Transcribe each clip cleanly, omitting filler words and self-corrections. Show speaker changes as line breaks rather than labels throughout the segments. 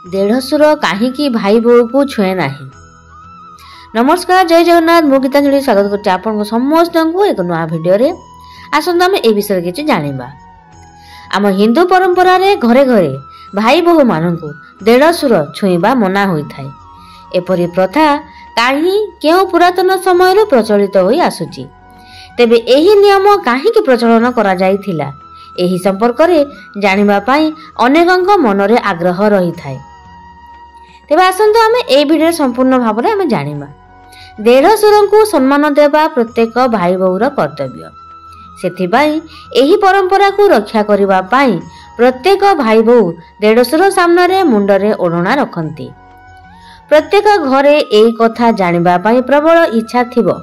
देढ़सुर कहीं भाई बोह को छुए ना। नमस्कार, जय जगन्नाथ। मु गीतांजलि स्वागत करछि आपन समस्त को एक नुआ वीडियो रे। आसंत आमे ए विषय किछि जानिबा। आम हिंदू परंपरा रे घरे घरे भाई बोह माननकु देढ़सुर छुईबा मना होई थाए। एपरि प्रथा काहे केउ पुरातन समय रे प्रचलित होई आसुछि। तेबे एही नियम काहे कि प्रचलन करा जाइथिला एही संपर्क रे जानिबा पई अनेकଙ୍କ मनरे आग्रह रही थाए। तेबे आसंत आमे ए वीडियो संपूर्ण भाव रे आमे जानिबा। देढ़सुर को सम्मान देवा प्रत्येक भाई बोहूर कर्तव्य। सेथिबाई एही परंपरा को रक्षा करिबा पाई प्रत्येक भाई बोहू देढ़सुर सामने मुंडरे ओढ़ना रखती। प्रत्येक घरे एही कथा जानिबा पाई प्रबल इच्छा थिबो।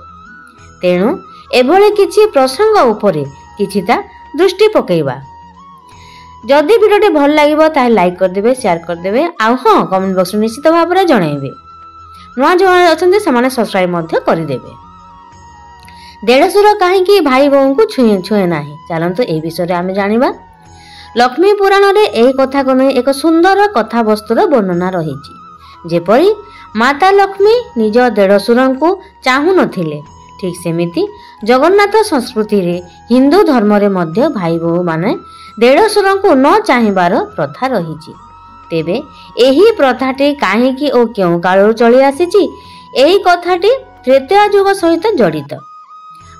तेणु एभली किछि प्रसंग उपरे किछिता दृष्टि पकेइबा। जदि वीडियोटी भल लागिबो ताहे लाइक कर देबे, शेयर कर देबे, आ हां कमेंट बॉक्स में निश्चित भाव रे जणाइबे। नुआ जो अछन्ते समाने सब्सक्राइब मध्य कर देबे। देढ़सुर काहे भाई बोहू को छुए नाही, चलंतु ए विषय आमे जानिबा। लक्ष्मी पुराण रे एही कथा को नै एक सुंदर कथा वस्तुर वर्णना रहिछि। जेपरि माता लक्ष्मी निज देढ़सुर को चाहू नथिले, ठीक सेमिति जगन्नाथ संस्कृति रे हिंदू धर्म रे मध्य भाई बोहू माने देढ़सुर को न चाहिबार प्रथा रहिछि। तेबे एही प्रथाटी काहेकि ओ केउ कालरु चली आसीछि एही कथाटी त्रेता युग सहित जड़ित।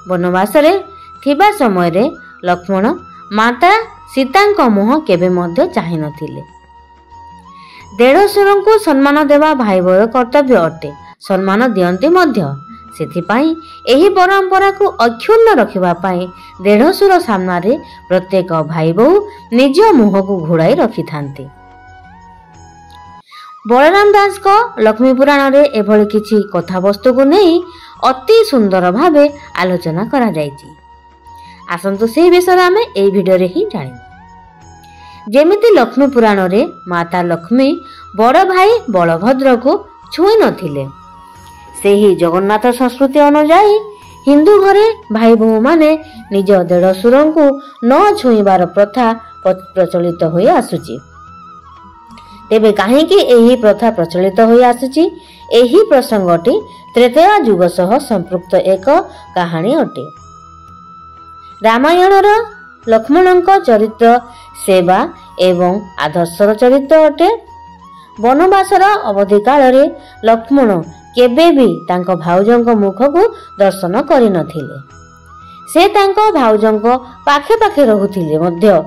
वनवास रे थिबा समय रे लक्ष्मण माता सीतांक मुह केबे मध्य चाहि नथिले। देढ़सुर को सम्मान देवा भाई बोहूर कर्तव्य अटे, सम्मान दियंती मध्य। सेथिपाई एही परंपरा को अक्षुण्ण रखिबा पाई देढ़सुर सामने प्रत्येक भाई बोहू निज मुह को घोड़ाई रखि थांती। बलराम दास को लक्ष्मी पुराण रे एभली किछि कथा वस्तु को नहीं अति सुंदर भावे आलोचना करा जायछि। आसंतु से विषय आमे एई वीडियो रे ही जानिबा। जेमिति लक्ष्मी पुराण रे माता लक्ष्मी बड़ भाई बलभद्र को छुई नथिले, सेही जगन्नाथ संस्कृति अनुसार हिंदू घरे भाई बोहू माने निज देढ़सुर को न छुईबार प्रथा प्रचलित होई आसुची। तेबे काहेकि एही प्रथा प्रचलित होई आसुची एही प्रसंगटी त्रेता युग सह संपृक्त एक कहानी अटे। रामायण लक्ष्मणक चरित्र सेवा एवं आदर्शर चरित्र अटे। वनवासर अवधि काल रे लक्ष्मण केबे भी तांको भाउजंको मुख को दर्शन करि नथिले। से तांको भाउजंको पाखे पाखे रहुथिले मध्य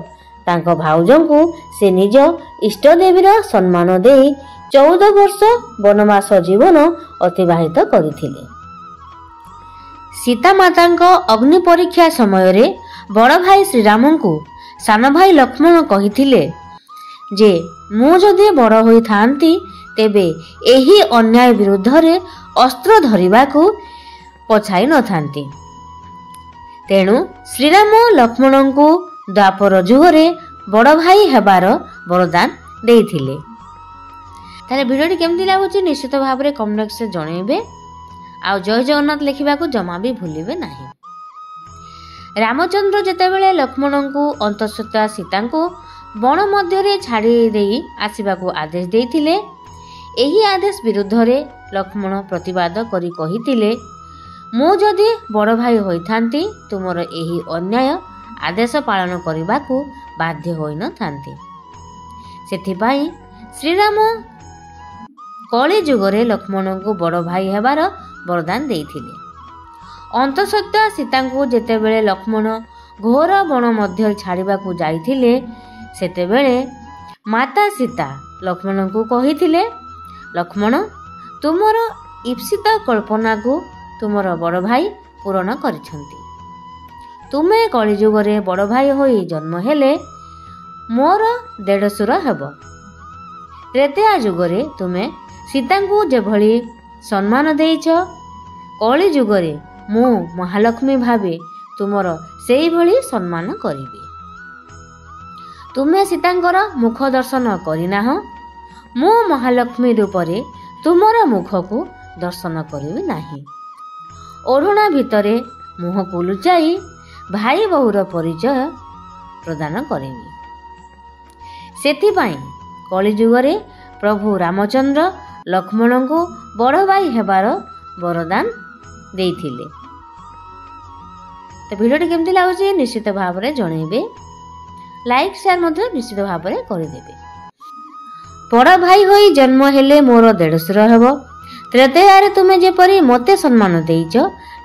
तांको भाउजंको से निज इष्ट देवीर सम्मान देई 14 वर्ष वनवास जीवन अतिबाहित करिथिले। सीता मातांको अग्नि परीक्षा समय रे बड़ भाई श्रीराम को सान भाई लक्ष्मण कहिथिले जे मु जदि बड़ होई थांती तेबे एही अन्याय विरुद्ध रे अस्त्र धरिबा को पछाई न थांती। तेणु श्रीराम लक्ष्मण को द्वापर युग रे बड़ भाई हेबार वरदान देइथिले। तारे वीडियोटी केमति लागुछि निश्चित भाव रे कमेंट बॉक्स रे जणाइबे। आ जय जगन्नाथ लिखिबा को जमा भी भूलिबे नाही। रामचंद्र जेतेबेले लक्ष्मण को अंतःसत्त्वा सीता को बण मध्य रे छाड़ी देई आसीबा को आदेश देइथिले। एही आदेश विरुद्ध रे लक्ष्मण प्रतिवाद करी कहिथिले, मु जदि बड़ भाई होई थांती तुमर एही अन्याय आदेश पालन करबा को बाध्य होई न थांती। सेथिपाई श्रीराम कली युग रे लक्ष्मण को बड़ भाई हेबार वरदान देइथिले। अंतःसत्त्वा सीता को जेतेबेले लक्ष्मण घोर बण मध्य छाड़िबा को जाइथिले सेतेबेले माता सीता लक्ष्मण को कहिथिले, लक्ष्मण तुमर ईप्सित कल्पना को तुमर बड़ भाई पूर्ण करिसंती। तुमे कलिजुग रे बड़ भाई होई जन्म हेले मोर देढ़सुर हेब। त्रेता युग रे तुमे सीता को जेभली सम्मान देइछ कलिजुग रे मु महालक्ष्मी भावे तुमर सेई भली सम्मान करिबे। तुमे सीतांकर मुख दर्शन करिनाह, मु महालक्ष्मी रूपरे तुमर मुख को दर्शन करिबे नाही। ओढ़ना भितरे मुह को लुचाई भाई बोहूर परिचय प्रदान करेबी। सेथिपाई कलिजुग रे ପ୍ରଭୁ ରାମଚନ୍ଦ୍ର ଲକ୍ଷ୍ମଣଙ୍କୁ ବଡ଼ ଭାଇ ହେବାର ବରଦାନ ଦେଇଥିଲେ। ତ ଭିଡ଼ିଓଟି କେମିତି ଲାଗୁଛି ନିଶ୍ଚିତ ଭାବରେ ଜଣେଇବେ। ଲାଇକ୍ ସେୟାର ମଧ୍ୟ ନିଶ୍ଚିତ ଭାବରେ କରିଦେବେ। ବଡ଼ ଭାଇ ହୋଇ ଜନ୍ମ ହେଲେ ମୋର ଦେଢ଼ଶୁର ହେବ। ତ୍ରେତୟାରେ ତୁମେ ଯେପରି ମୋତେ ସମ୍ମାନ ଦେଇଛ,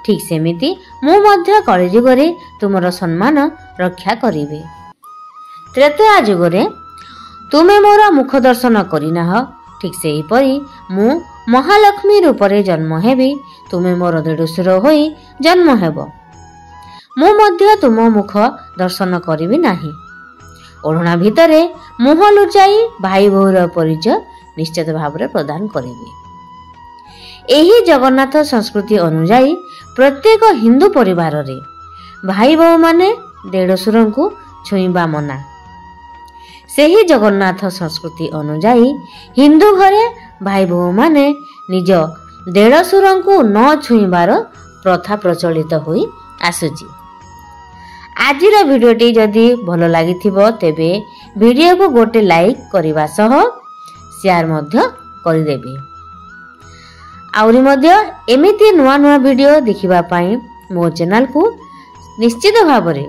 ଠିକ୍ ସେମିତି ମୁଁ ମଧ୍ୟ କଳିଯୁଗରେ ତୁମର ସମ୍ମାନ ରକ୍ଷା କରିବି। ତ୍ରେତୟା ଯୁଗରେ ତୁମେ ମୋର ମୁଖ ଦର୍ଶନ କରିନାହ, ଠିକ୍ ସେହିପରି ମୁଁ ମହାଲକ୍ଷ୍ମୀ ରୂପରେ ଜନ୍ମ ହେବି। ତୁମେ ମୋର ଦେଢ଼ଶୁର ହୋଇ ଜନ୍ମ ହେବ। ମୁଁ ମଧ୍ୟ ତୁମ ମୁଖ ଦର୍ଶନ କରିବି ନାହିଁ। ଓଢ଼ଣା ଭିତରେ ମୁହଁ ଲୁଚାଇ ଭାଇ ବୋହୂର ପରିଚୟ ନିଶ୍ଚିତ ଭାବରେ ପ୍ରଦାନ କରିବି। ଏହି ଜଗନ୍ନାଥ ସଂସ୍କୃତି ଅନୁଯାୟୀ ପ୍ରତ୍ୟେକ ହିନ୍ଦୁ ପରିବାରରେ ଭାଇ ବୋହୂମାନେ ଦେଢ଼ଶୁରଙ୍କୁ ଛୁଇଁବା ମନା। ସେହି ଜଗନ୍ନାଥ ସଂସ୍କୃତି ଅନୁଯାୟୀ ହିନ୍ଦୁ ଘରେ ଭାଇ ବୋହୂମାନେ ନିଜ ଦେଢ଼ଶୁରଙ୍କୁ ନ ଛୁଇଁବାର ପ୍ରଥା ପ୍ରଚଳିତ ହୋଇ ଆସୁଛି। ଆଜିର ଭିଡ଼ିଓଟି ଯଦି ଭଲ ଲାଗିଥିବ ତେବେ ଭିଡ଼ିଓକୁ ଗୋଟେ ଲାଇକ୍ କରିବା ସହ ସେୟାର ମଧ୍ୟ କରିଦେବେ। ଆହୁରି ମଧ୍ୟ ଏମିତି ନୂଆ ନୂଆ ଭିଡ଼ିଓ ଦେଖିବା ପାଇଁ ମୋ ଚ୍ୟାନେଲକୁ ନିଶ୍ଚିତ ଭାବରେ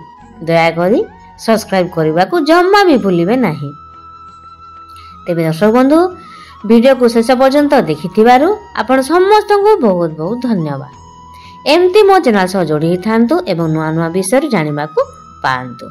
ଦୟାକରି ସବସ୍କ୍ରାଇବ୍ କରିବାକୁ ଜମା ବି ଭୁଲିବେ ନାହିଁ। ତେବେ ଦର୍ଶକ ବନ୍ଧୁ, ଭିଡ଼ିଓକୁ ଶେଷ ପର୍ଯ୍ୟନ୍ତ ଦେଖିଥିବାରୁ ଆପଣ ସମସ୍ତଙ୍କୁ ବହୁତ ବହୁତ ଧନ୍ୟବାଦ। ଏମିତି ମୋ ଚ୍ୟାନେଲ ସହ ଯୋଡ଼ି ହୋଇଥାନ୍ତୁ ଏବଂ ନୂଆ ନୂଆ ବିଷୟରେ ଜାଣିବାକୁ ପାଆନ୍ତୁ।